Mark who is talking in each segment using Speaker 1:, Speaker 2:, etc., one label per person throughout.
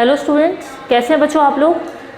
Speaker 1: Hello students, कैसे हैं बच्चों आप लोग।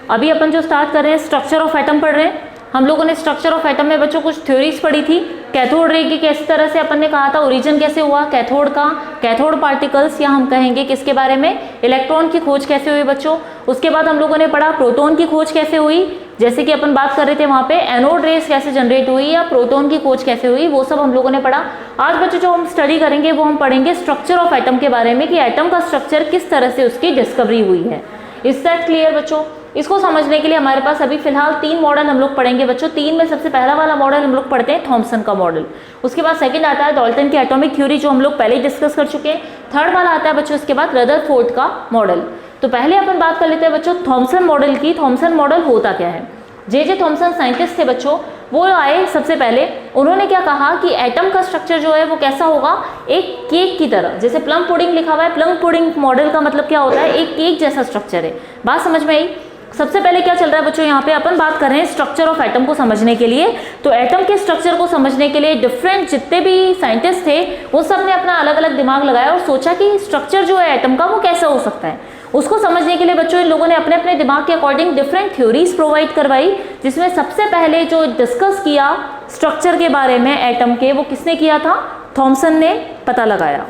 Speaker 1: अभी अपन जो स्टार्ट कर रहे हैं स्ट्रक्चर ऑफ एटम पढ़ रहे हैं। हम लोगों ने स्ट्रक्चर ऑफ एटम में बच्चों कुछ थ्योरीज पढ़ी थी। कैथोड रे की किस तरह से अपन ने कहा था ओरिजिन कैसे हुआ कैथोड का, कैथोड पार्टिकल्स या हम कहेंगे किसके बारे में, इलेक्ट्रॉन की खोज कैसे हुई बच्चों। उसके बाद हम लोगों ने पढ़ा प्रोटॉन की खोज कैसे हुई, जैसे कि अपन बात कर रहे थे वहाँ पे एनोड रेस कैसे जनरेट हुई या प्रोटॉन की खोज कैसे हुई, वो सब हम लोगों ने पढ़ा। आज बच्चों जो हम स्टडी करेंगे वो हम पढ़ेंगे स्ट्रक्चर ऑफ एटम के बारे में कि एटम का स्ट्रक्चर किस तरह से उसकी डिस्कवरी हुई है। इज दैट क्लियर बच्चों। इसको समझने के लिए हमारे पास अभी फिलहाल 3 मॉडल हम लोग पढ़ेंगे बच्चों। 3 में सबसे पहला वाला मॉडल हम लोग पढ़ते हैं थॉमसन का मॉडल। उसके बाद सेकंड आता है डाल्टन की एटॉमिक थ्योरी जो हम लोग पहले ही डिस्कस कर चुके हैं। थर्ड वाला आता है बच्चों इसके बाद रदरफोर्ड का मॉडल। तो पहले अपन बात कर लेते हैं बच्चों थॉमसन मॉडल की। थॉमसन मॉडल होता क्या है। जे थॉमसन साइंटिस्ट थे बच्चों, वो आए सबसे पहले। उन्होंने क्या कहा कि एटम का स्ट्रक्चर जो है वो कैसा होगा, एक केक की तरह। जैसे प्लम पुडिंग लिखा हुआ है, प्लम पुडिंग मॉडल का मतलब क्या होता है, एक केक जैसा स्ट्रक्चर है। बात समझ में आई। सबसे पहले क्या चल रहा है बच्चों, यहाँ पे अपन बात कर रहे हैं स्ट्रक्चर ऑफ एटम को समझने के लिए। तो एटम के स्ट्रक्चर को समझने के लिए डिफरेंट जितने भी साइंटिस्ट थे वो सब ने अपना अलग अलग दिमाग लगाया और सोचा कि स्ट्रक्चर जो है एटम का वो कैसा हो सकता है। उसको समझने के लिए बच्चों इन लोगों ने अपने अपने दिमाग के अकॉर्डिंग डिफरेंट थ्योरीज प्रोवाइड करवाई, जिसमें सबसे पहले जो डिस्कस किया स्ट्रक्चर के बारे में एटम के, वो किसने किया था, थॉमसन ने पता लगाया।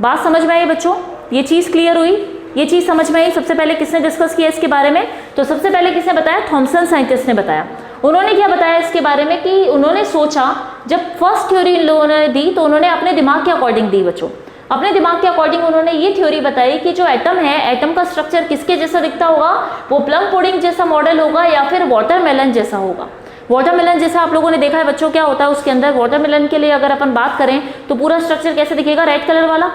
Speaker 1: बात समझ में आई बच्चों, ये चीज क्लियर हुई, ये चीज समझ में आई। सबसे पहले किसने डिस्कस किया इसके बारे में, तो सबसे पहले किसने बताया, थॉमसन साइंटिस्ट ने बताया। उन्होंने क्या बताया इसके बारे में कि उन्होंने सोचा, जब फर्स्ट थ्योरी इन लोगों ने दी तो उन्होंने अपने दिमाग के अकॉर्डिंग दी बच्चों। अपने दिमाग के अकॉर्डिंग उन्होंने ये थ्योरी बताई कि जो एटम है, एटम का स्ट्रक्चर किसके जैसा दिखता होगा, वो प्लम पुडिंग जैसा मॉडल होगा या फिर वाटरमेलन जैसा होगा। वाटरमेलन जैसा आप लोगों ने देखा है बच्चों, क्या होता है उसके अंदर। वाटरमेलन के लिए अगर अपन बात करें तो पूरा स्ट्रक्चर कैसे दिखेगा, रेड कलर वाला।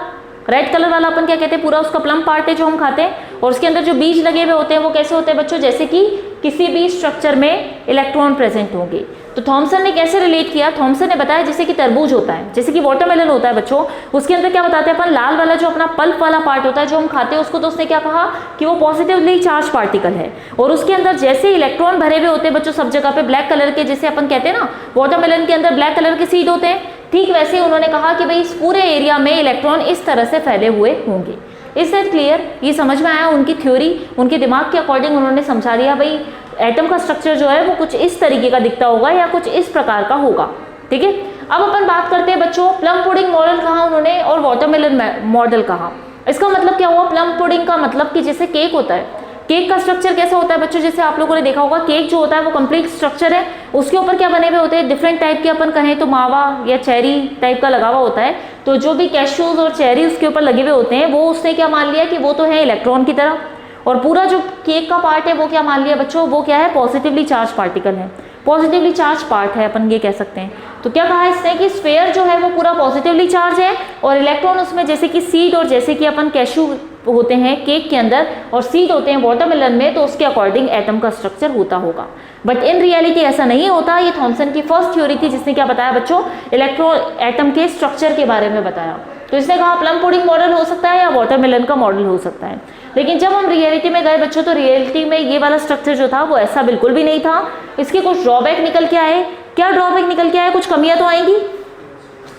Speaker 1: रेड कलर वाला अपन क्या कहते हैं, पूरा उसका प्लम पार्ट है जो हम खाते हैं। और उसके अंदर जो बीज लगे हुए होते हैं वो कैसे होते हैं बच्चों, जैसे कि किसी भी स्ट्रक्चर में इलेक्ट्रॉन प्रेजेंट होंगे। तो थॉमसन ने कैसे रिलेट किया, थॉमसन ने बताया जैसे कि तरबूज होता है, जैसे कि वाटरमेलन होता है बच्चों, उसके अंदर क्या बताते हैं अपन, लाल वाला जो अपना पल्प वाला पार्ट होता है जो हम खाते हैं उसको, तो उसने क्या कहा कि वो पॉजिटिवली चार्ज पार्टिकल है। और उसके अंदर जैसे इलेक्ट्रॉन भरे हुए होते हैं बच्चों सब जगह पे, ब्लैक कलर के, जैसे अपन कहते हैं ना वाटरमेलन के अंदर ब्लैक कलर के सीड होते हैं, ठीक वैसे उन्होंने कहा कि भाई इस पूरे एरिया में इलेक्ट्रॉन इस तरह से फैले हुए होंगे। Is that clear. ये समझ में आया, उनकी थ्योरी उनके दिमाग के अकॉर्डिंग उन्होंने समझा दिया भाई एटम का स्ट्रक्चर जो है वो कुछ इस तरीके का दिखता होगा या कुछ इस प्रकार का होगा। ठीक है, अब अपन बात करते हैं बच्चों प्लम पुडिंग मॉडल कहा उन्होंने और वाटरमेलन मॉडल कहा। इसका मतलब क्या हुआ, प्लम पुडिंग का मतलब कि जैसे केक होता है, केक का स्ट्रक्चर कैसा होता है बच्चों, जैसे आप लोगों ने देखा होगा केक जो होता है वो कंप्लीट स्ट्रक्चर है, उसके ऊपर क्या बने हुए होते हैं, डिफरेंट टाइप के अपन कहें तो मावा या चेरी टाइप का लगा हुआ होता है। तो जो भी कैश्यूज और चेरी उसके ऊपर लगे हुए होते हैं वो उसने क्या मान लिया कि वो तो है इलेक्ट्रॉन की तरह, और पूरा जो केक का पार्ट है वो क्या मान लिया बच्चों, वो क्या है, पॉजिटिवली चार्ज पार्टिकल है, पॉजिटिवली चार्ज पार्ट है अपन ये कह सकते हैं। तो क्या कहा इसने कि स्फीयर जो है वो पूरा पॉजिटिवली चार्ज है और इलेक्ट्रॉन उसमें जैसे कि सीड और जैसे कि अपन कैशू होते हैं केक के अंदर और सीड होते हैं वाटरमेलन में, तो उसके अकॉर्डिंग एटम का स्ट्रक्चर होता होगा। बट इन रियलिटी ऐसा नहीं होता। ये थॉमसन की फर्स्ट थ्योरी थी जिसने क्या बताया बच्चों, इलेक्ट्रॉन एटम के स्ट्रक्चर के बारे में बताया। तो इसने कहा प्लम पुडिंग मॉडल हो सकता है या वाटरमेलन का मॉडल हो सकता है। लेकिन जब हम रियलिटी में गए बच्चों तो रियलिटी में ये वाला स्ट्रक्चर जो था वो ऐसा बिल्कुल भी नहीं था। इसके कुछ ड्रॉबैक निकल के आए। क्या ड्रॉबैक निकल के आए, कुछ कमियां तो आएंगी।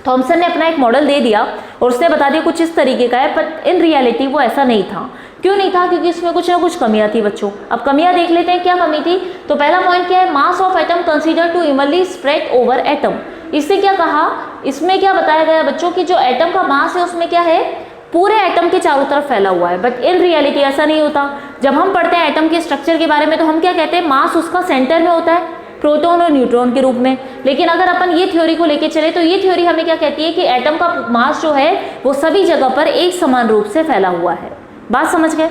Speaker 1: थॉमसन ने अपना एक मॉडल दे दिया और उसने बता दिया कुछ इस तरीके का है, पर इन रियलिटी वो ऐसा नहीं था। क्यों नहीं था, क्योंकि इसमें कुछ ना कुछ कमियां थी बच्चों। अब कमियां देख लेते हैं क्या कमी थी। तो पहला पॉइंट क्या है, mass of atom consider to evenly spread over atom. इससे क्या कहा, इसमें क्या बताया गया बच्चों कि जो एटम का मास है उसमें क्या है, पूरे एटम के चारों तरफ फैला हुआ है। बट इन रियलिटी ऐसा नहीं होता। जब हम पढ़ते हैं एटम के स्ट्रक्चर के बारे में तो हम क्या कहते हैं, मास उसका सेंटर में होता है, प्रोटॉन और न्यूट्रॉन के रूप में। लेकिन अगर अपन ये थ्योरी को लेके चले तो ये थ्योरी हमें क्या कहती है कि एटम का मास जो है वो सभी जगह पर एक समान रूप से फैला हुआ है। बात समझ गए।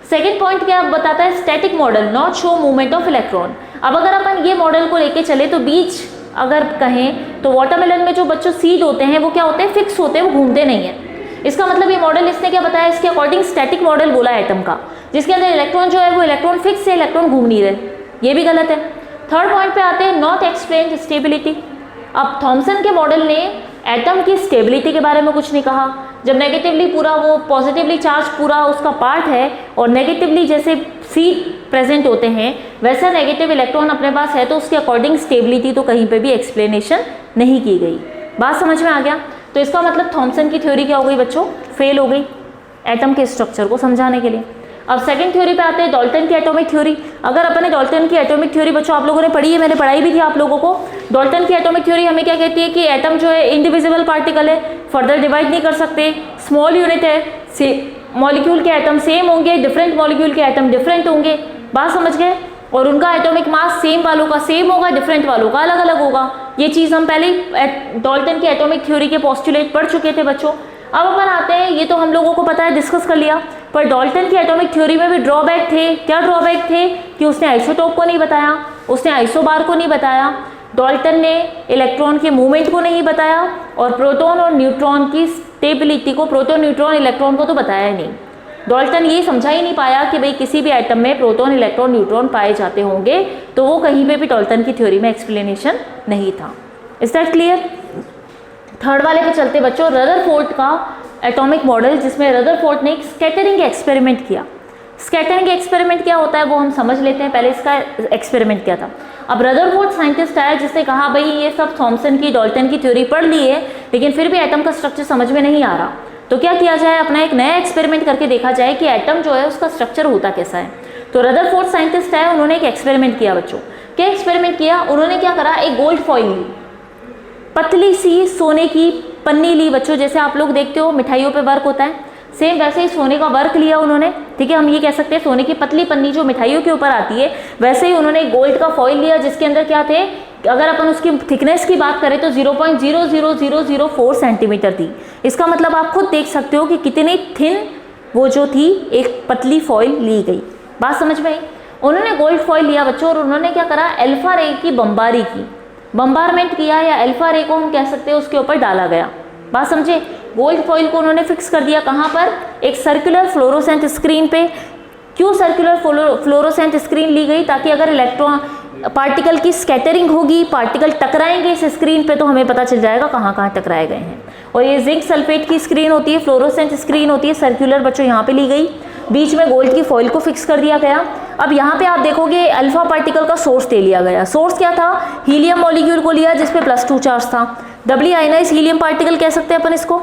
Speaker 1: सेकंड पॉइंट क्या बताता है, static model not show movement of electron. अब अगर अपन ये मॉडल को लेके चले तो बीज अगर कहें तो वाटरमेलन में जो बच्चों सीड होते हैं वो क्या होते हैं, फिक्स होते हैं, वो घूमते नहीं है। इसका मतलब ये मॉडल इसने क्या बताया, इसके अकॉर्डिंग स्टैटिक मॉडल बोला एटम का, जिसके अंदर इलेक्ट्रॉन जो है वो इलेक्ट्रॉन फिक्स है, इलेक्ट्रॉन घूम नहीं रहे। ये भी गलत है। थर्ड पॉइंट पे आते हैं, नॉट एक्सप्लेन स्टेबिलिटी। अब थॉमसन के मॉडल ने एटम की स्टेबिलिटी के बारे में कुछ नहीं कहा। जब नेगेटिवली पूरा वो पॉजिटिवली चार्ज पूरा उसका पार्ट है और नेगेटिवली जैसे सीड प्रेजेंट होते हैं वैसा नेगेटिव इलेक्ट्रॉन अपने पास है, तो उसके अकॉर्डिंग स्टेबिलिटी तो कहीं पे भी एक्सप्लेनेशन नहीं की गई। बात समझ में आ गया। तो इसका मतलब थॉमसन की थ्योरी क्या हो गई बच्चों, फेल हो गई। एटम के स्ट्रक्चर को समझाने के लिए। अब सेकंड थ्योरी पे आते हैं, डाल्टन की एटॉमिक थ्योरी। अगर अपन ने डाल्टन की एटॉमिक थ्योरी बच्चों आप लोगों ने पढ़ी है, मैंने पढ़ाई भी थी आप लोगों को। डाल्टन की एटॉमिक थ्योरी हमें क्या कहती है कि एटम जो है इंडिविजिबल पार्टिकल है, फर्दर डिवाइड नहीं कर सकते, स्मॉल यूनिट है, मॉलिक्यूल के एटम सेम होंगे, डिफरेंट मॉलिक्यूल के एटम डिफरेंट होंगे, बात समझ गए, और उनका एटॉमिक मास सेम वालों का सेम होगा, डिफरेंट वालों का अलग अलग होगा। ये चीज़ हम पहले डाल्टन की एटॉमिक थ्योरी के पोस्टुलेट पढ़ चुके थे बच्चों। अब अपन आते हैं, ये तो हम लोगों को पता है, डिस्कस कर लिया, पर डाल्टन की एटॉमिक थ्योरी में भी ड्रॉबैक थे। क्या ड्रॉबैक थे कि उसने आइसोटोप को नहीं बताया, उसने आइसोबार को नहीं बताया, डाल्टन ने इलेक्ट्रॉन के मूवमेंट को नहीं बताया, और प्रोटॉन और न्यूट्रॉन की स्टेबिलिटी को, प्रोटॉन न्यूट्रॉन इलेक्ट्रॉन को तो बताया ही नहीं। डाल्टन ये समझा ही नहीं पाया कि भाई किसी भी एटम में प्रोटॉन इलेक्ट्रॉन न्यूट्रॉन पाए जाते होंगे, तो वो कहीं पे भी डाल्टन की थ्योरी में एक्सप्लेनेशन नहीं था। Is that clear? थर्ड वाले पे चलते बच्चों, रदरफोर्ड का एटॉमिक मॉडल, जिसमें रदरफोर्ड ने एक स्कैटरिंग एक्सपेरिमेंट किया। स्कैटरिंग एक्सपेरिमेंट क्या होता है वो हम समझ लेते हैं, पहले इसका एक्सपेरिमेंट क्या था। अब रदरफोर्ड साइंटिस्ट आया जिसने कहा भाई ये सब थॉमसन की, डाल्टन की थ्योरी पढ़ ली है, लेकिन फिर भी एटम का स्ट्रक्चर समझ में नहीं आ रहा, तो क्या किया जाए, अपना एक नया एक्सपेरिमेंट करके देखा जाए कि एटम जो है उसका स्ट्रक्चर होता कैसा है। तो रदरफोर्ड साइंटिस्ट है, उन्होंने एक एक्सपेरिमेंट किया बच्चों। क्या एक्सपेरिमेंट किया उन्होंने, क्या करा, एक गोल्ड फॉइल ली, पतली सी सोने की पन्नी ली बच्चों, जैसे आप लोग देखते हो मिठाइयों पे वर्क होता है, सेम वैसे ही सोने का वर्क लिया उन्होंने, ठीक है, हम ये कह सकते हैं सोने की पतली पन्नी जो मिठाइयों के ऊपर आती है, वैसे ही उन्होंने गोल्ड का फॉइल लिया, जिसके अंदर क्या थे, अगर अपन उसकी थिकनेस की बात करें तो 0.00004 सेंटीमीटर थी। इसका मतलब आप खुद देख सकते हो कि कितनी थिन वो जो थी एक पतली फॉइल ली गई। बात समझ में आई? उन्होंने गोल्ड फॉइल लिया बच्चों, और उन्होंने क्या करा, अल्फा रे की बम्बारी की, बम्बारमेंट किया, या अल्फा रे को हम कह सकते हैं, उसके ऊपर डाला गया। बात समझे? गोल्ड फॉइल को उन्होंने फिक्स कर दिया कहाँ पर, एक सर्कुलर फ्लोरोसेंट स्क्रीन पे। क्यों सर्कुलर फ्लोरोसेंट स्क्रीन ली गई, ताकि अगर इलेक्ट्रॉन पार्टिकल की स्कैटरिंग होगी, पार्टिकल टकराएंगे इस स्क्रीन पे, तो हमें पता चल जाएगा कहाँ कहाँ टकराए गए हैं। और ये जिंक सल्फेट की स्क्रीन होती है, फ्लोरोसेंट स्क्रीन होती है, सर्कुलर बच्चों यहाँ पे ली गई, बीच में गोल्ड की फॉइल को फिक्स कर दिया गया। अब यहाँ पे आप देखोगे अल्फा पार्टिकल का सोर्स ले लिया गया। सोर्स क्या था, हीलियम मॉलिक्यूल को लिया जिसपे +2 चार्ज था, डबली आयनाइज हीलियम पार्टिकल कह सकते हैं अपन इसको,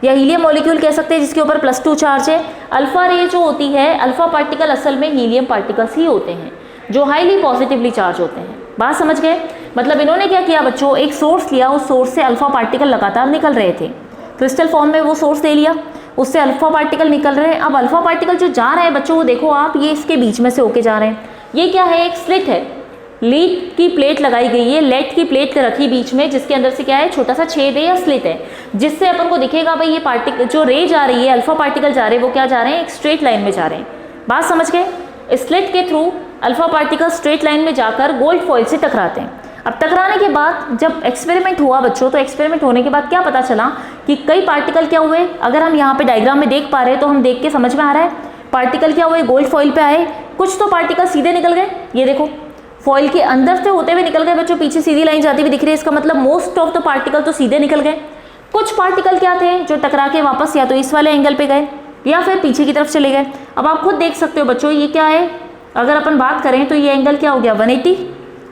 Speaker 1: या हीलियम मॉलिक्यूल कह सकते हैं जिसके ऊपर +2 चार्ज है। अल्फा रे जो होती है, अल्फा पार्टिकल असल में हीलियम पार्टिकल्स ही होते हैं जो हाईली पॉजिटिवली चार्ज होते हैं। बात समझ गए? मतलब इन्होंने क्या किया बच्चों, एक सोर्स लिया, उस सोर्स से अल्फा पार्टिकल लगातार निकल रहे थे, क्रिस्टल फॉर्म में वो सोर्स ले लिया, उससे अल्फा पार्टिकल निकल रहे हैं। अब अल्फा पार्टिकल जो जा रहे हैं बच्चों, वो देखो आप, ये इसके बीच में से होके जा रहे हैं। ये क्या है, एक स्लिट है, लीड की प्लेट लगाई गई है, लेड की प्लेट रखी बीच में, जिसके अंदर से क्या है, छोटा सा छेद है या स्लिट है, जिससे अपन को दिखेगा भाई ये पार्टिकल जो रे जा रही है, अल्फा पार्टिकल जा रहे हैं, वो क्या जा रहे हैं, एक स्ट्रेट लाइन में जा रहे हैं। बात समझ गए? स्लिट के through alpha particle straight line में जाकर गोल्ड फॉइल से टकराते हैं। अब टकराने के बाद जब एक्सपेरिमेंट हुआ बच्चों, तो एक्सपेरिमेंट होने के बाद क्या पता चला कि कई पार्टिकल क्या हुए, अगर हम यहाँ पे डायग्राम में देख पा रहे हैं तो हम देख के समझ में आ रहा है, पार्टिकल क्या हुए, गोल्ड फॉइल पे आए, कुछ तो पार्टिकल सीधे निकल गए, ये देखो फॉइल के अंदर से होते हुए निकल गए बच्चों, पीछे सीधी लाइन जाती हुई दिख रही है, इसका मतलब मोस्ट ऑफ द पार्टिकल तो सीधे निकल गए। कुछ पार्टिकल क्या थे जो टकरा के वापस या तो इस वाले एंगल पे गए या फिर पीछे की तरफ चले गए। अब आप खुद देख सकते हो बच्चों, ये क्या है, अगर अपन बात करें तो ये एंगल क्या हो गया,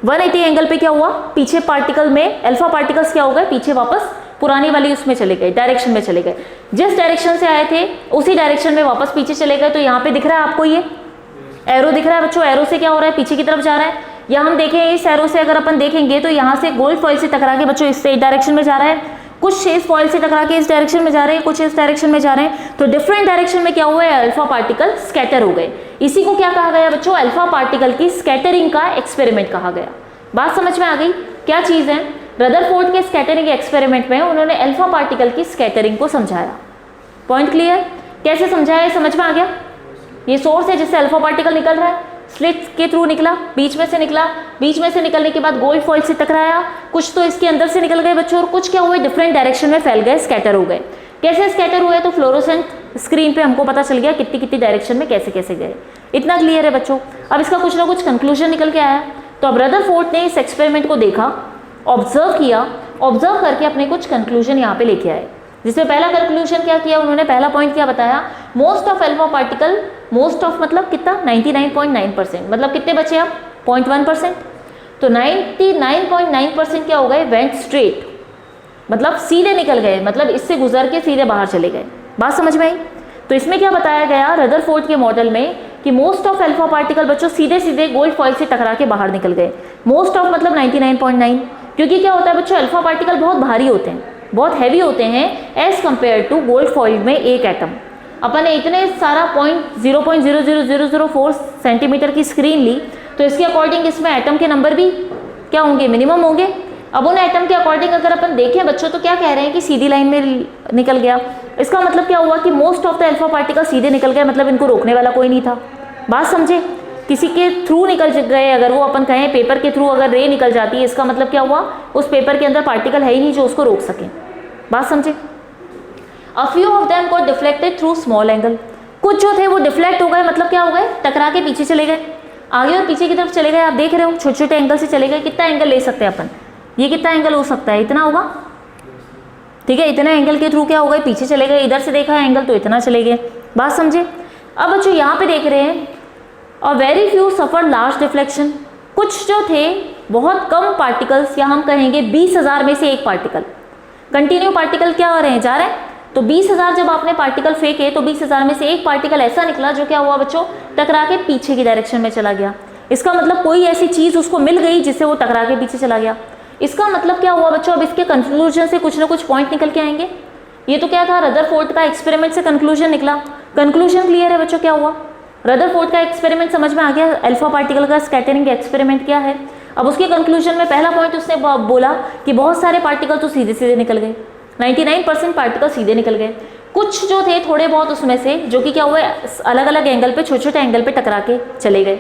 Speaker 1: 180 एंगल पे क्या हुआ, पीछे पार्टिकल में अल्फा पार्टिकल्स क्या हो गए, पीछे वापस पुरानी वाली उसमें चले गए, डायरेक्शन में चले गए, जिस डायरेक्शन से आए थे उसी डायरेक्शन में वापस पीछे चले गए। तो यहाँ पे दिख रहा है आपको, ये एरो दिख रहा है बच्चों, एरो से क्या हो रहा है, पीछे की तरफ जा रहा है। या हम देखें इस एरो से अगर अपन देखेंगे तो यहाँ से गोल्ड फॉइल से टकरा के बच्चों इस डायरेक्शन में जा रहा है, कुछ इस फॉइल से टकरा के इस डायरेक्शन में जा रहे हैं, कुछ इस डायरेक्शन में जा रहे हैं। तो डिफरेंट डायरेक्शन में क्या हुआ है, अल्फा पार्टिकल स्कैटर हो गए। इसी को क्या कहा गया बच्चों, अल्फा पार्टिकल की स्कैटरिंग का एक्सपेरिमेंट कहा गया। बात समझ में आ गई, क्या चीज है? रदरफोर्ड के स्कैटरिंग एक्सपेरिमेंट में उन्होंने अल्फा पार्टिकल की स्कैटरिंग को समझाया। Point clear? कैसे समझाया, समझ में आ गया? ये सोर्स है जिससे अल्फा पार्टिकल निकल रहा है, स्लिट के थ्रू निकला, बीच में से निकला, बीच में से निकलने के बाद गोल्ड फॉइल से टकराया, कुछ तो इसके अंदर से निकल गए बच्चों, और कुछ क्या हुए, डिफरेंट डायरेक्शन में फैल गए, स्कैटर हो गए। कैसे स्कैटर हुए, तो फ्लोरोसेंट स्क्रीन पे हमको पता चल गया कितनी कितनी डायरेक्शन में कैसे कैसे गए। इतना क्लियर है बच्चों? अब इसका कुछ ना कुछ कंक्लूजन निकल के आया। तो अब रदरफोर्ड ने इस एक्सपेरिमेंट को देखा, ऑब्जर्व किया, ऑब्जर्व करके अपने कुछ कंक्लूजन यहाँ पे लेके आए। जिसमें पहला कंक्लूजन क्या किया उन्होंने, पहला पॉइंट क्या बताया, most of alpha particle, most of मतलब कितना, 99.9%, मतलब कितने बचे अब, 0.1%। तो 99.9% क्या हो गए, वेंट स्ट्रेट, मतलब सीधे निकल गए, मतलब इससे गुजर के सीधे बाहर चले गए। बात समझ में आई? तो इसमें क्या बताया गया रदरफोर्ड के मॉडल में कि मोस्ट ऑफ अल्फा पार्टिकल बच्चों सीधे सीधे गोल्ड फॉइल से टकरा के बाहर निकल गए। मोस्ट ऑफ मतलब 99.9, क्योंकि क्या होता है बच्चों अल्फा पार्टिकल बहुत भारी होते हैं, बहुत हैवी होते हैं as compare to gold foil में एक एटम। अपन ने इतने सारा 0.00004 सेंटीमीटर की स्क्रीन ली, तो इसके अकॉर्डिंग इसमें एटम के नंबर भी क्या होंगे, मिनिमम होंगे। अब उन एटम के अकॉर्डिंग अगर अपन देखें बच्चों तो क्या कह रहे हैं कि सीधी लाइन में निकल गया। इसका मतलब क्या हुआ कि most of the alpha particle सीधे निकल गए, मतलब इनको रोकने वाला कोई नहीं था। बात समझे, किसी के थ्रू निकल गए, अगर वो अपन कहें पेपर के थ्रू अगर रे निकल जाती है, इसका मतलब क्या हुआ उस पेपर के अंदर पार्टिकल है ही नहीं जो उसको रोक सके। बात समझे। A few of them got deflected through small angle, कुछ जो थे वो डिफ्लेक्ट हो गए, मतलब क्या हो गए, टकरा के पीछे चले गए, आगे और पीछे की तरफ चले गए। आप देख रहे हो छोटे छोटे एंगल से चले गए। कितना एंगल ले सकते हैं अपन, ये कितना एंगल हो सकता है, इतना होगा, ठीक है। इतना एंगल के थ्रू क्या हो गए, पीछे चले गए। इधर से देखा है एंगल तो इतना चले गए। बात समझे। अब बच्चों यहाँ पे देख रहे हैं और वेरी फ्यू सफर लार्ज डिफ्लेक्शन, कुछ जो थे बहुत कम पार्टिकल्स, या हम कहेंगे 20,000 में से एक पार्टिकल, कंटिन्यू पार्टिकल क्या हो रहे हैं, जा रहे हैं। तो 20,000 जब आपने पार्टिकल फेंके तो 20,000 में से एक पार्टिकल ऐसा निकला जो क्या हुआ बच्चों, टकरा के पीछे की डायरेक्शन में चला गया। इसका मतलब कोई ऐसी चीज उसको मिल गई जिससे वो टकरा के पीछे चला गया। इसका मतलब क्या हुआ बच्चों, अब इसके कंक्लूजन से कुछ ना कुछ पॉइंट निकल के आएंगे। ये तो क्या था, रदरफोर्ड का एक्सपेरिमेंट से कंक्लूजन निकला। कंक्लूजन क्लियर है बच्चों, क्या हुआ, रदरफोर्ड का एक्सपेरिमेंट समझ में आ गया, अल्फा पार्टिकल का स्कैटरिंग एक्सपेरिमेंट क्या है। अब उसके कंक्लूजन में पहला पॉइंट उसने बोला कि बहुत सारे पार्टिकल तो सीधे सीधे निकल गए, 99% पार्टिकल सीधे निकल गए। कुछ जो थे थोड़े बहुत उसमें से जो कि क्या हुए, अलग अलग एंगल पे, छोटे छोटे एंगल पे टकरा के चले गए।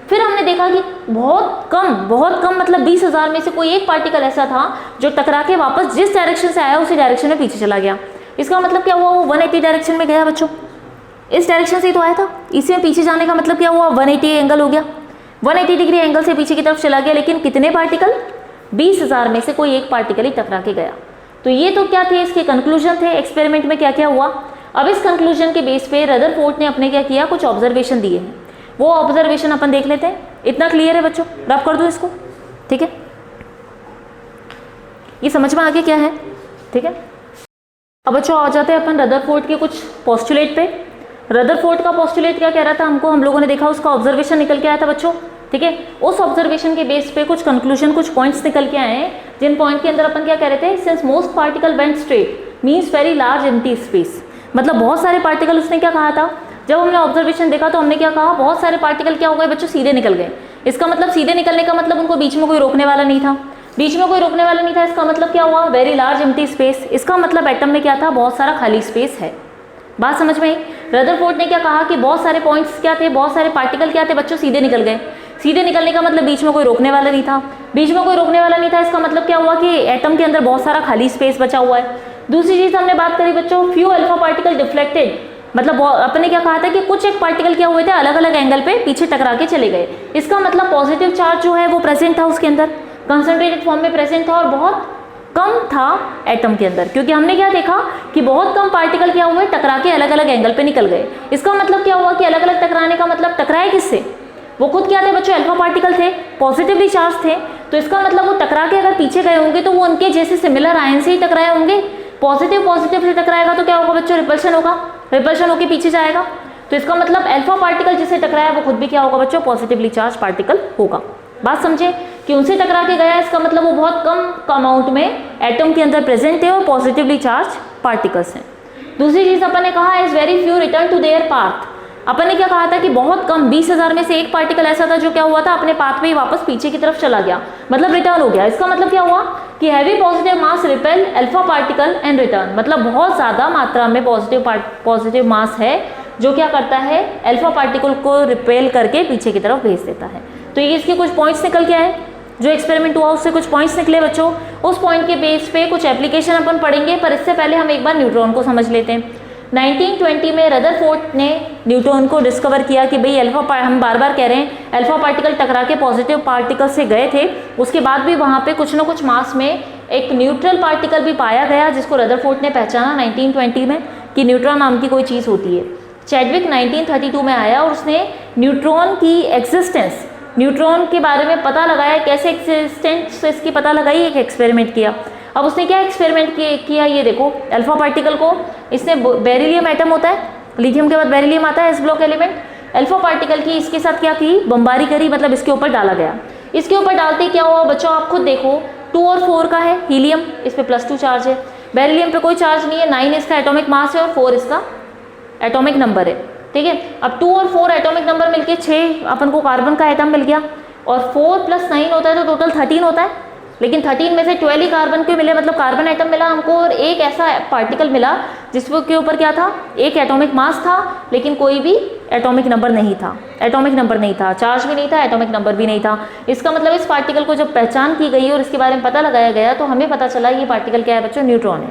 Speaker 1: फिर हमने देखा कि बहुत कम मतलब 20,000 में से कोई एक पार्टिकल ऐसा था जो टकरा के वापस जिस डायरेक्शन से आया उसी डायरेक्शन में पीछे चला गया। इसका मतलब क्या हुआ, वो 180 डायरेक्शन में गया बच्चों, इस डायरेक्शन से ही तो आया था, इसी में पीछे जाने का मतलब क्या हुआ, 180 एंगल हो गया, 180 डिग्री एंगल से पीछे की तरफ चला गया। लेकिन कितने पार्टिकल, 20,000 में से कोई एक पार्टिकल ही टकरा के गया। तो ये तो क्या थे, इसके कंक्लूजन थे, एक्सपेरिमेंट में क्या क्या हुआ। अब इस कंक्लूजन के बेस पे रदरफोर्ड ने अपने क्या किया, कुछ ऑब्जर्वेशन दिए हैं, वो ऑब्जर्वेशन अपन देख लेते हैं। इतना क्लियर है बच्चों, रब कर दो इसको, ठीक है, ये समझ में आगे क्या है, ठीक है। अब बच्चों आ जाते हैं अपन रदरफोर्ड के कुछ पोस्टुलेट पे। रदरफोर्ड का पोस्टुलेट क्या कह रहा था हमको, हम लोगों ने देखा उसका ऑब्जर्वेशन निकल के आया था बच्चों, ठीक है। उस ऑब्जर्वेशन के बेस पे कुछ कंक्लूजन, कुछ पॉइंट्स निकल के आए हैं, जिन पॉइंट के अंदर अपन क्या कह रहे थे, since most particle went straight means very large empty space, मतलब बहुत सारे पार्टिकल, उसने क्या कहा था, जब हमने ऑब्जर्वेशन देखा तो हमने क्या कहा, बहुत सारे पार्टिकल क्या हो गए बच्चों, सीधे निकल गए। इसका मतलब सीधे निकलने का मतलब उनको बीच में कोई रोकने वाला नहीं था, बीच में कोई रोकने वाला नहीं था। इसका मतलब क्या हुआ, वेरी लार्ज एम्प्टी स्पेस, इसका मतलब एटम में क्या था, बहुत सारा खाली स्पेस है। बात समझ में आई। रदरफोर्ड ने क्या कहा कि बहुत सारे पॉइंट्स क्या थे, बहुत सारे पार्टिकल क्या थे बच्चों, सीधे निकल गए। सीधे निकलने का मतलब बीच में कोई रोकने वाला नहीं था, बीच में कोई रोकने वाला नहीं था। इसका मतलब क्या हुआ कि एटम के अंदर बहुत सारा खाली स्पेस बचा हुआ है। दूसरी चीज हमने बात करी बच्चों, फ्यू अल्फा पार्टिकल डिफ्लेक्टेड, मतलब अपने क्या कहा था कि कुछ एक पार्टिकल क्या हुए थे, अलग अलग एंगल पे पीछे टकरा के चले गए। इसका मतलब पॉजिटिव चार्ज जो है वो प्रेजेंट था उसके अंदर, कंसंट्रेटेड फॉर्म में प्रेजेंट था, और बहुत कम था एटम के अंदर, क्योंकि हमने क्या देखा कि बहुत कम पार्टिकल क्या हुए, टकरा के अलग अलग एंगल पे निकल गए। इसका मतलब क्या हुआ कि अलग अलग टकराने का मतलब टकराए किससे, वो खुद क्या थे बच्चों, अल्फा पार्टिकल थे, पॉजिटिवली चार्ज थे। तो इसका मतलब वो टकरा के अगर पीछे गए होंगे तो वो उनके जैसे सिमिलर आयन से ही टकराए होंगे। पॉजिटिव पॉजिटिव से टकराएगा तो क्या होगा बच्चों, रिपल्शन होगा, रिपल्शन होकर पीछे जाएगा। तो इसका मतलब अल्फा पार्टिकल जिससे टकराया वो खुद भी क्या होगा बच्चों, पॉजिटिवली चार्ज पार्टिकल होगा। बात समझे कि उनसे टकरा के गया, इसका मतलब वो बहुत कम अमाउंट में एटम के अंदर प्रेजेंट है और पॉजिटिवली चार्ज पार्टिकल्स हैं। दूसरी चीज अपन ने कहा is very few return to their path. अपन ने क्या कहा था कि बहुत कम 20,000 में से एक पार्टिकल ऐसा था जो क्या हुआ था, अपने पाथ पे ही वापस पीछे की तरफ चला गया, मतलब रिटर्न हो गया। इसका मतलब क्या हुआ कि heavy positive mass repel alpha particle and return, मतलब बहुत ज्यादा मात्रा में पॉजिटिव मास है जो क्या करता है, अल्फा पार्टिकल को रिपेल करके पीछे की तरफ भेज देता है। तो ये इसके कुछ पॉइंट्स निकल के आए, जो एक्सपेरिमेंट हुआ उससे कुछ पॉइंट्स निकले बच्चों। उस पॉइंट के बेस पे कुछ एप्लीकेशन अपन पढ़ेंगे, पर इससे पहले हम एक बार न्यूट्रॉन को समझ लेते हैं। 1920 में रदरफोर्ड ने न्यूट्रॉन को डिस्कवर किया कि भाई हम बार बार कह रहे हैं अल्फा पार्टिकल टकरा के पॉजिटिव पार्टिकल से गए थे, उसके बाद भी वहाँ पे कुछ ना कुछ मास में एक न्यूट्रल पार्टिकल भी पाया गया, जिसको रदरफोर्ड ने पहचाना 1920 में कि न्यूट्रॉन नाम की कोई चीज़ होती है। चैडविक 1932 में आया और उसने न्यूट्रॉन की एग्जिस्टेंस, न्यूट्रॉन के बारे में पता लगाया, कैसे एग्जिस्टेंस इसकी पता लगाई, एक एक्सपेरिमेंट किया। अब उसने क्या एक्सपेरिमेंट किया, ये देखो अल्फा पार्टिकल को, इसने बेरिलियम एटम होता है, लिथियम के बाद बेरिलियम आता है S block element. Alpha particle की इसके साथ क्या की, बमबारी करी, मतलब इसके ऊपर डाला गया। इसके ऊपर डालते क्या हुआ बच्चों, आप खुद देखो 2 और 4 का है, हीलियम इस पे +2 चार्ज है, बेरिलियम पे कोई चार्ज नहीं है, 9 इसका एटॉमिक मास है और 4 इसका एटॉमिक नंबर है, ठीक है। अब 2 और 4 एटॉमिक नंबर मिलके 6 अपन को कार्बन का एटम मिल गया, और 4 + 9 होता है तो टोटल 13 होता है, लेकिन 13 में से 12 ही कार्बन के मिले, मतलब कार्बन एटम मिला हमको, और एक ऐसा पार्टिकल मिला जिसके ऊपर क्या था, एक एटॉमिक मास था लेकिन कोई भी एटॉमिक नंबर नहीं था, एटॉमिक नंबर नहीं था, चार्ज भी नहीं था, एटॉमिक नंबर भी नहीं था। इसका मतलब इस पार्टिकल को जब पहचान की गई और इसके बारे में पता लगाया गया तो हमें पता चला ये पार्टिकल क्या है बच्चों, न्यूट्रॉन है।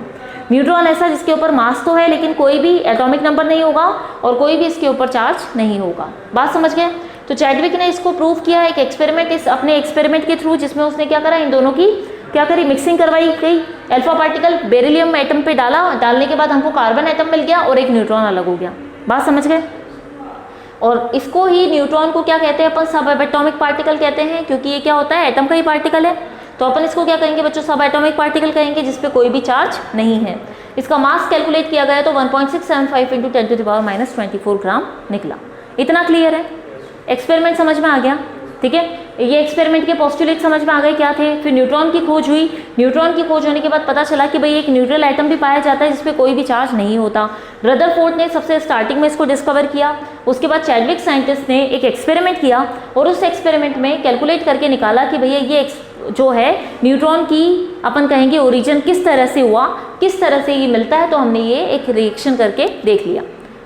Speaker 1: न्यूट्रॉन ऐसा जिसके ऊपर मास तो है लेकिन कोई भी एटॉमिक नंबर नहीं होगा और कोई भी इसके ऊपर चार्ज नहीं होगा। बात समझ गए? तो चैडविक ने इसको प्रूव किया एक एक्सपेरिमेंट, इस अपने एक्सपेरिमेंट के थ्रू, जिसमें उसने क्या करा, इन दोनों की क्या करी, मिक्सिंग करवाई गई। अल्फा पार्टिकल बेरिलियम एटम पे डाला, डालने के बाद हमको कार्बन एटम मिल गया और एक न्यूट्रॉन अलग हो गया। बात समझ गए? और इसको ही न्यूट्रॉन को क्या कहते हैं अपन, सब एटॉमिक पार्टिकल कहते हैं, क्योंकि ये क्या होता है, एटम का ही पार्टिकल है। तो अपन इसको क्या कहेंगे बच्चों, सब एटॉमिक पार्टिकल कहेंगे जिसपे कोई भी चार्ज नहीं है। इसका मास कैलकुलेट किया गया तो 1.675 × 10⁻24 ग्राम निकला। इतना क्लियर है? एक्सपेरिमेंट समझ में आ गया? ठीक है, ये एक्सपेरिमेंट के पोस्टुलेट समझ में आ गए क्या थे। फिर न्यूट्रॉन की खोज हुई, न्यूट्रॉन की खोज होने के बाद पता चला कि भाई एक न्यूट्रल एटम भी पाया जाता है जिसपे कोई भी चार्ज नहीं होता। रदरफोर्ड ने सबसे स्टार्टिंग में इसको डिस्कवर किया, उसके बाद चैडविक साइंटिस्ट ने एक एक्सपेरिमेंट किया और उस एक्सपेरिमेंट में कैलकुलेट करके निकाला कि भैया ये जो है न्यूट्रॉन की अपन कहेंगे ओरिजिन किस तरह से हुआ, किस तरह से ये मिलता है, तो हमने ये एक रिएक्शन करके देख लिया।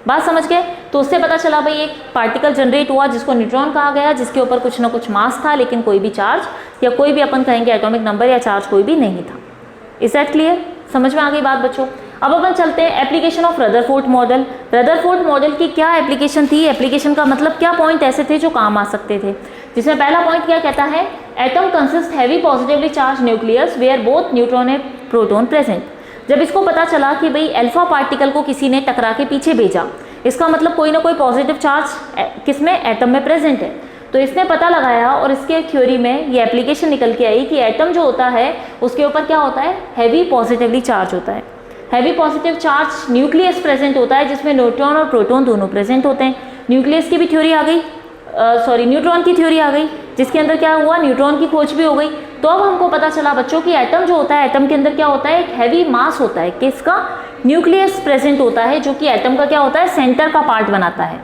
Speaker 1: बात समझ गए? तो उससे पता चला भाई एक पार्टिकल जनरेट हुआ जिसको न्यूट्रॉन कहा गया, जिसके ऊपर कुछ ना कुछ मास था लेकिन कोई भी चार्ज या कोई भी अपन कहेंगे एटॉमिक नंबर या चार्ज कोई भी नहीं था। Is that clear? समझ में आ गई बात बच्चों? अब अपन चलते हैं application of Rutherford model. Rutherford model की क्या एप्लीकेशन थी, एप्लीकेशन का मतलब क्या पॉइंट ऐसे थे जो काम आ सकते थे। जिसमें पहला पॉइंट क्या कहता है, atom consist heavy positively charge nucleus where both neutron and proton present. जब इसको पता चला कि भाई अल्फा पार्टिकल को किसी ने टकरा के पीछे भेजा, इसका मतलब कोई ना कोई पॉजिटिव चार्ज किसमें, एटम में प्रेजेंट है। तो इसने पता लगाया और इसके थ्योरी में ये एप्लीकेशन निकल के आई कि एटम जो होता है उसके ऊपर क्या होता है, हैवी पॉजिटिवली चार्ज होता है। Heavy positive charge nucleus present होता है जिसमें न्यूट्रॉन और प्रोटॉन दोनों प्रेजेंट होते हैं। न्यूक्लियस की भी थ्योरी आ गई, न्यूट्रॉन की थ्योरी आ गई, जिसके अंदर क्या हुआ, न्यूट्रॉन की खोज भी हो गई। तो अब हमको पता चला बच्चों कि एटम जो होता है, एटम के अंदर क्या होता है, एक हैवी मास होता है, किसका, न्यूक्लियस प्रेजेंट होता है, जो कि एटम का क्या होता है, सेंटर का पार्ट बनाता है।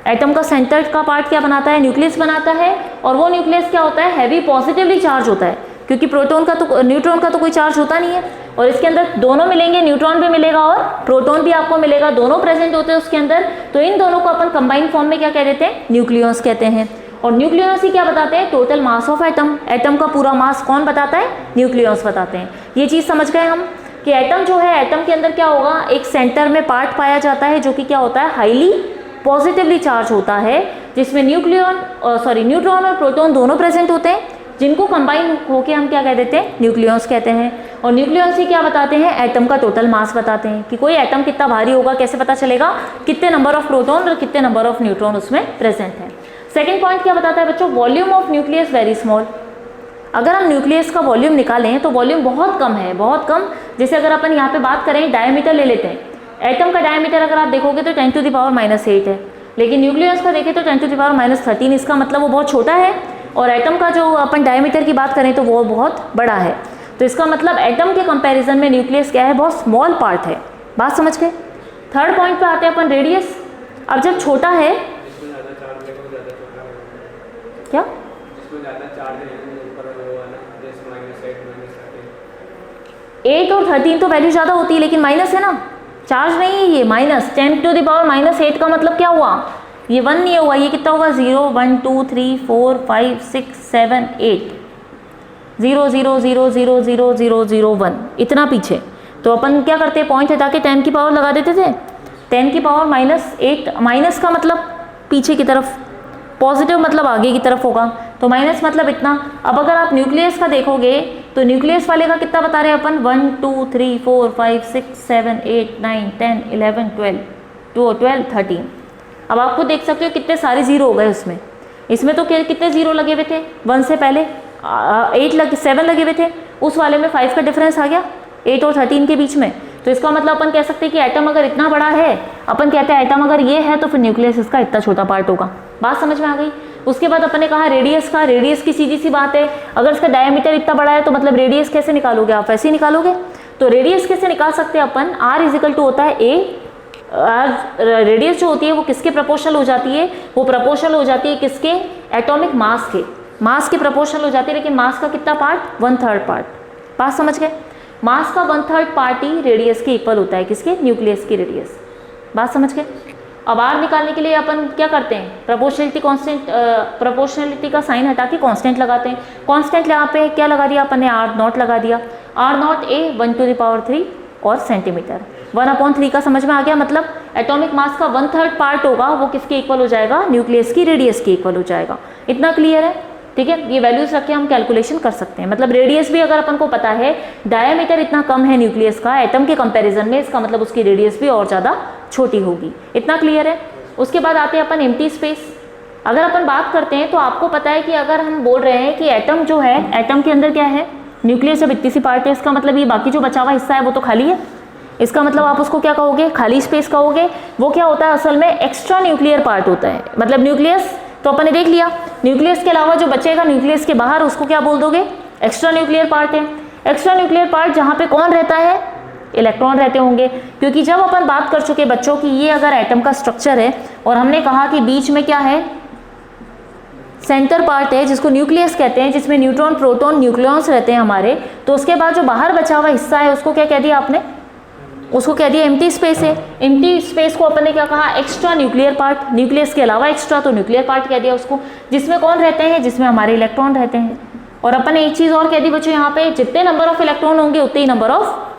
Speaker 1: एटम का सेंटर का पार्ट क्या बनाता है, न्यूक्लियस बनाता है, और वो न्यूक्लियस क्या होता है, हैवी पॉजिटिवली चार्ज होता है, क्योंकि प्रोटॉन का तो न्यूट्रॉन का तो कोई चार्ज होता नहीं है। और इसके अंदर दोनों मिलेंगे, न्यूट्रॉन भी मिलेगा और प्रोटॉन भी आपको मिलेगा, दोनों प्रेजेंट होते हैं उसके अंदर। तो इन दोनों को अपन कंबाइंड फॉर्म में क्या कह देते हैं, न्यूक्लियस कहते हैं। और न्यूक्लियस ही क्या बताते हैं, total mass of atom. Atom का पूरा मास कौन बताता है, न्यूक्लियस बताते हैं। ये चीज़ समझ गए हम कि एटम जो है, एटम के अंदर क्या होगा, एक सेंटर में पार्ट पाया जाता है जो कि क्या होता है, हाईली पॉजिटिवली चार्ज होता है, जिसमें न्यूट्रॉन और प्रोटॉन दोनों प्रेजेंट होते हैं, जिनको कंबाइन होके हम क्या कह देते हैं, न्यूक्लियस कहते हैं। और न्यूक्लियस ही क्या बताते हैं, एटम का टोटल मास बताते हैं कि कोई एटम कितना भारी होगा, कैसे पता चलेगा, कितने नंबर ऑफ प्रोटॉन और कितने नंबर ऑफ न्यूट्रॉन उसमें प्रेजेंट है। सेकेंड पॉइंट क्या बताता है बच्चों, volume of nucleus very small. अगर हम न्यूक्लियस का वॉल्यूम निकालें तो वॉल्यूम बहुत कम है, बहुत कम। जैसे अगर अपन यहाँ पे बात करें, डायमीटर ले लेते हैं, एटम का डायमीटर अगर आप देखोगे तो 10⁻⁻8 है, लेकिन न्यूक्लियस का देखें तो 10⁻13। इसका मतलब वो बहुत छोटा है, और एटम का जो अपन डायमीटर की बात करें तो वो बहुत बड़ा है। तो इसका मतलब एटम के कंपैरिजन में न्यूक्लियस क्या है, बहुत स्मॉल पार्ट है। बात समझ गए? थर्ड पॉइंट पे आते हैं अपन, रेडियस। अब जब छोटा है, क्या 8 और 13 तो वैल्यू ज़्यादा होती है, लेकिन माइनस है ना, चार्ज नहीं है ये, माइनस 10⁻⁻8 का मतलब क्या हुआ, ये 1 नहीं हुआ, ये कितना होगा, 0 1 2 3 4 5 6 7 8 0 0 0 0 0 0 0 1, इतना पीछे। तो अपन क्या करते हैं, पॉइंट हटा के 10 की पावर लगा देते थे। 10 की पावर -8, माइनस का मतलब पीछे की तरफ, पॉजिटिव मतलब आगे की तरफ होगा, तो माइनस मतलब इतना। अब अगर आप न्यूक्लियस का देखोगे तो न्यूक्लियस वाले का कितना बता रहे हैं अपन, 1 2 3 4 5 6 7 8 9 10 11 12 13। अब आप खुद देख सकते हो कितने सारे जीरो हो गए उसमें। इसमें तो कितने जीरो लगे हुए थे, 1 से पहले 7 लगे हुए थे, उस वाले में 5 का डिफरेंस आ गया 8 और 13 के बीच में। तो इसका मतलब अपन कह सकते हैं कि एटम अगर इतना बड़ा है, अपन कहते हैं एटम अगर ये है तो फिर न्यूक्लियस इसका इतना छोटा पार्ट होगा। बात समझ में आ गई। उसके बाद अपन ने कहा रेडियस का, रेडियस की सीधी सी बात है, अगर इसका डायमीटर इतना बड़ा है तो मतलब रेडियस कैसे निकालोगे आप, ऐसे ही निकालोगे। तो रेडियस कैसे निकाल सकते हैं अपन, R इजिकल टू होता है ए, रेडियस जो होती है वो किसके प्रोपोर्शनल हो जाती है, वो प्रोपोर्शनल हो जाती है किसके, एटॉमिक मास के, मास के प्रोपोर्शनल हो जाती है। लेकिन मास का कितना पार्ट, 1/3 पार्ट। बात समझ गए, मास का 1/3 पार्ट ही रेडियस के इक्वल होता है, किसके, न्यूक्लियस की रेडियस। बात समझ गए। अब R निकालने के लिए अपन क्या करते हैं, प्रोपोर्शनलिटी कांस्टेंट, प्रोपोर्शनलिटी का साइन हटा के कांस्टेंट लगाते हैं। कांस्टेंट यहाँ पे क्या लगा दिया अपन ने, R0 लगा दिया। R0 A 1⁻³ और सेंटीमीटर, 1/3 का समझ में आ गया। मतलब एटॉमिक मास का 1/3 पार्ट होगा वो किसके इक्वल हो जाएगा, न्यूक्लियस की रेडियस के इक्वल हो जाएगा। इतना क्लियर है, ठीक है। ये वैल्यूज रख के हम कैलकुलेशन कर सकते हैं। मतलब रेडियस भी अगर अपन को पता है, डायमीटर इतना कम है न्यूक्लियस का एटम के कंपैरिजन में, इसका मतलब उसकी रेडियस भी और ज़्यादा छोटी होगी। इतना क्लियर है। उसके बाद आते हैं अपन एम्प्टी स्पेस। अगर अपन बात करते हैं तो आपको पता है कि अगर हम बोल रहे हैं कि एटम जो है, एटम के अंदर क्या है, न्यूक्लियस जब इतनी सी पार्ट है, इसका मतलब ये बाकी जो बचा हुआ हिस्सा है वो तो खाली है। इसका मतलब आप उसको क्या कहोगे, खाली स्पेस कहोगे। वो क्या होता है असल में, एक्स्ट्रा न्यूक्लियर पार्ट होता है। मतलब न्यूक्लियस तो अपन ने देख लिया, न्यूक्लियस के अलावा जो बचेगा न्यूक्लियस के बाहर, उसको क्या बोल दोगे, एक्स्ट्रा न्यूक्लियर पार्ट है। एक्स्ट्रा न्यूक्लियर पार्ट जहाँ पे कौन रहता है, इलेक्ट्रॉन रहते होंगे। क्योंकि जब अपन बात कर चुके बच्चों की ये अगर एटम का स्ट्रक्चर है और हमने कहा कि बीच में क्या है, सेंटर पार्ट है जिसको न्यूक्लियस कहते हैं, जिसमें न्यूट्रॉन, प्रोटॉन, न्यूक्लियॉन्स रहते हैं हमारे, तो उसके बाद जो बाहर बचा हुआ हिस्सा है उसको क्या कह दिया आपने, उसको कह दिया एम्प्टी स्पेस है। एम्प्टी स्पेस को अपन ने क्या कहा, एक्स्ट्रा न्यूक्लियर पार्ट, न्यूक्लियस के अलावा एक्स्ट्रा तो न्यूक्लियर पार्ट कह दिया उसको, जिसमें कौन रहते हैं, जिसमें हमारे इलेक्ट्रॉन रहते हैं। और अपन ने एक चीज़ और कह दी बच्चों, यहाँ पे जितने नंबर ऑफ इलेक्ट्रॉन होंगे उतने ही नंबर ऑफ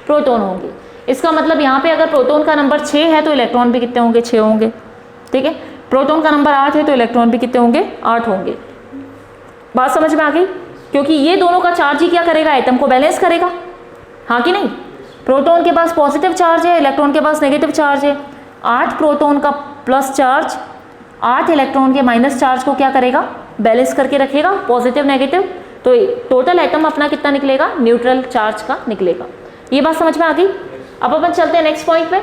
Speaker 1: प्रोटॉन होंगे। इसका मतलब यहाँ पे अगर प्रोटॉन का नंबर 6 है तो इलेक्ट्रॉन भी कितने होंगे, 6 होंगे, ठीक है। प्रोटॉन का नंबर 8 है तो इलेक्ट्रॉन भी कितने होंगे, 8 होंगे। बात समझ में आ गई। क्योंकि ये दोनों का चार्ज ही क्या करेगा, एटम को बैलेंस करेगा, हाँ कि नहीं। प्रोटॉन के पास पॉजिटिव चार्ज है, इलेक्ट्रॉन के पास नेगेटिव चार्ज है। 8 प्रोटॉन का प्लस चार्ज 8 इलेक्ट्रॉन के माइनस चार्ज को क्या करेगा, बैलेंस करके रखेगा, पॉजिटिव नेगेटिव। तो टोटल एटम अपना कितना निकलेगा, न्यूट्रल चार्ज का निकलेगा। ये बात समझ में आ गई। अब अपन चलते हैं नेक्स्ट पॉइंट पे।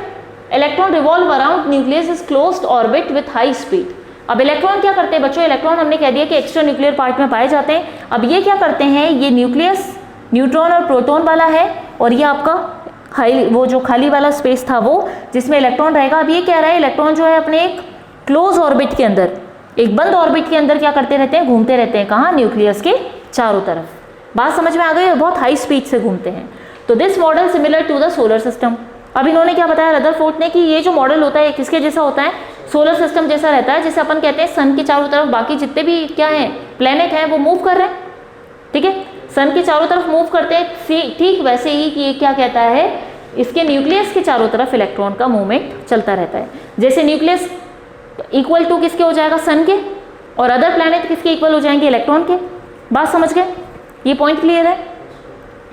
Speaker 1: Electron revolve around nucleus is closed orbit with high speed. अब इलेक्ट्रॉन क्या करते हैं बच्चों, इलेक्ट्रॉन हमने कह दिया कि एक्स्ट्रा न्यूक्लियर पार्ट में पाए जाते हैं। अब ये क्या करते हैं, ये न्यूक्लियस न्यूट्रॉन और प्रोटॉन वाला है और ये आपका खाली, वो जो खाली वाला स्पेस था वो जिसमें इलेक्ट्रॉन रहेगा। अब ये कह रहा है इलेक्ट्रॉन जो है अपने एक क्लोज ऑर्बिट के अंदर, एक बंद ऑर्बिट के अंदर क्या करते रहते हैं, घूमते रहते हैं। कहाँ, न्यूक्लियस के चारों तरफ। बात समझ में आ गई, बहुत हाई स्पीड से घूमते हैं। तो this model similar to the solar system. अब इन्होंने क्या बताया रदरफोर्ड ने कि ये जो मॉडल होता है किसके जैसा होता है, सोलर सिस्टम जैसा रहता है। जैसे अपन कहते हैं सन के चारों तरफ बाकी जितने भी क्या हैं प्लेनेट हैं वो मूव कर रहे हैं, ठीक है, सन के चारों तरफ मूव करते हैं। ठीक वैसे ही कि ये क्या कहता है, इसके न्यूक्लियस के चारों तरफ इलेक्ट्रॉन का मूवमेंट चलता रहता है। जैसे न्यूक्लियस इक्वल टू किसके हो जाएगा, सन के, और अदर प्लैनेट किसके इक्वल हो जाएंगे, इलेक्ट्रॉन के। बात समझ गए, ये पॉइंट क्लियर है।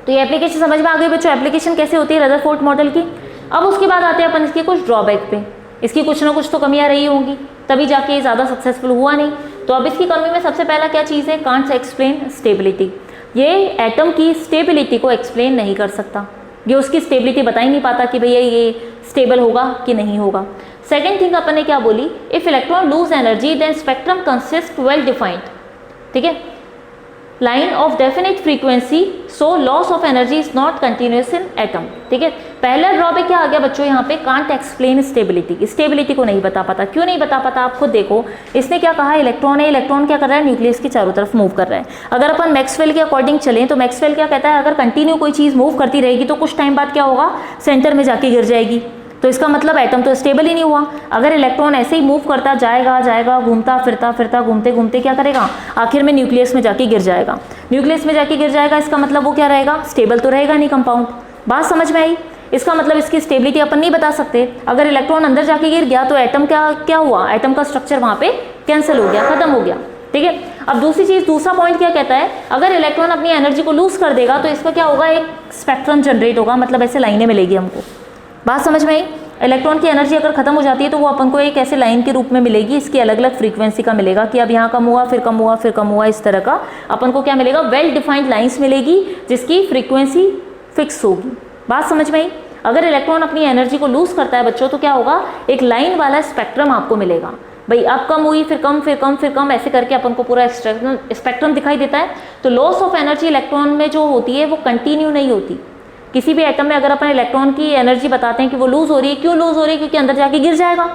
Speaker 1: तो ये एप्लीकेशन समझ में आ गई बच्चों, एप्लीकेशन कैसे होती है रदरफोर्ड मॉडल की। अब उसके बाद आते हैं अपन इसके कुछ ड्रॉबैक पे। इसकी कुछ ना कुछ तो कमियां रही होंगी, तभी जाके ज़्यादा सक्सेसफुल हुआ नहीं। तो अब इसकी कमी में सबसे पहला क्या चीज़ है, कांट्स एक्सप्लेन स्टेबिलिटी। ये एटम की स्टेबिलिटी को एक्सप्लेन नहीं कर सकता, ये उसकी स्टेबिलिटी बता ही नहीं पाता कि भैया ये स्टेबल होगा कि नहीं होगा। सेकेंड थिंग अपन ने क्या बोली, if electron lose energy then spectrum consist well defined, ठीक है, line of definite frequency, so loss of energy is not continuous in atom, ठीक है। पहला ड्रॉबैक क्या आ गया बच्चों यहाँ पे, कांट एक्सप्लेन स्टेबिलिटी। स्टेबिलिटी को नहीं बता पाता। क्यों नहीं बता पाता, आप खुद देखो। इसने क्या कहा, इलेक्ट्रॉन है, इलेक्ट्रॉन क्या कर रहा है, न्यूक्लियस की चारों तरफ मूव कर रहा है। अगर अपन मैक्सवेल के अकॉर्डिंग चलें तो मैक्सवेल क्या कहता है, अगर कंटिन्यू कोई चीज़ मूव करती रहेगी तो कुछ टाइम बाद क्या होगा, सेंटर में जाके गिर जाएगी। तो इसका मतलब एटम तो स्टेबल ही नहीं हुआ। अगर इलेक्ट्रॉन ऐसे ही मूव करता जाएगा जाएगा घूमता फिरता घूमते घूमते क्या करेगा, आखिर में न्यूक्लियस में जाके गिर जाएगा। न्यूक्लियस में जाके गिर जाएगा, इसका मतलब वो क्या रहेगा, स्टेबल तो रहेगा नहीं कंपाउंड। बात समझ में आई। इसका मतलब इसकी स्टेबिलिटी अपन नहीं बता सकते। अगर इलेक्ट्रॉन अंदर जाके गिर गया तो एटम क्या हुआ, एटम का स्ट्रक्चर वहाँ पे कैंसिल हो गया, खत्म हो गया, ठीक है। अब दूसरी चीज़, दूसरा पॉइंट क्या कहता है, अगर इलेक्ट्रॉन अपनी एनर्जी को लूज कर देगा तो इसका क्या होगा, एक स्पेक्ट्रम जनरेट होगा, मतलब ऐसे लाइनें मिलेगी हमको। बात समझ में आई। इलेक्ट्रॉन की एनर्जी अगर खत्म हो जाती है तो वो अपन को एक ऐसे लाइन के रूप में मिलेगी, इसकी अलग अलग फ्रीक्वेंसी का मिलेगा कि अब यहाँ कम हुआ फिर कम हुआ फिर कम हुआ, इस तरह का अपन को क्या मिलेगा, वेल डिफाइंड लाइंस मिलेगी जिसकी फ्रीक्वेंसी फिक्स होगी। बात समझ में आई। अगर इलेक्ट्रॉन अपनी एनर्जी को लूज करता है बच्चों, तो क्या होगा, एक लाइन वाला स्पेक्ट्रम आपको मिलेगा। भाई अब कम हुई, फिर कम, फिर कम, फिर कम, ऐसे करके अपन को पूरा स्पेक्ट्रम दिखाई देता है। तो लॉस ऑफ एनर्जी इलेक्ट्रॉन में जो होती है वो कंटिन्यू नहीं होती। किसी भी एटम में अगर अपन इलेक्ट्रॉन की एनर्जी बताते हैं कि वो लूज हो रही है, क्यों लूज हो रही है, क्योंकि अंदर जाके गिर जाएगा,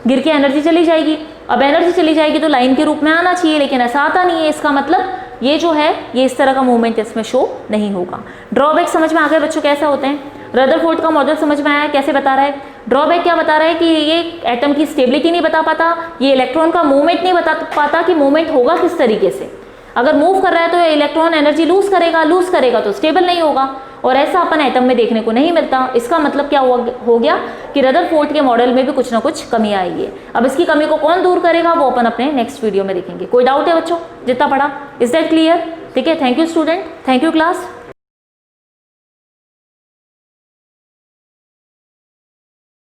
Speaker 1: गिर के एनर्जी चली जाएगी। अब एनर्जी चली जाएगी तो लाइन के रूप में आना चाहिए, लेकिन ऐसा आता नहीं है। इसका मतलब ये जो है, ये इस तरह का मूवमेंट इसमें शो नहीं होगा। ड्रॉबैक समझ में आ गए बच्चों कैसे होते हैं? रदरफोर्ड का मॉडल समझ में आया कैसे बता रहा है? ड्रॉबैक क्या बता रहा है कि ये एटम की स्टेबिलिटी नहीं बता पाता, ये इलेक्ट्रॉन का मूवमेंट नहीं बता पाता कि मूवमेंट होगा किस तरीके से। अगर मूव कर रहा है तो इलेक्ट्रॉन एनर्जी लूज करेगा तो स्टेबल नहीं होगा, और ऐसा अपन एटम में देखने को नहीं मिलता। इसका मतलब क्या हो गया कि रदरफोर्ड के मॉडल में भी कुछ ना कुछ कमी आई है। अब इसकी कमी को कौन दूर करेगा वो अपन अपने नेक्स्ट वीडियो में देखेंगे। कोई डाउट है बच्चों जितना पढ़ा? Is that clear? ठीक है, thank you student, thank you class.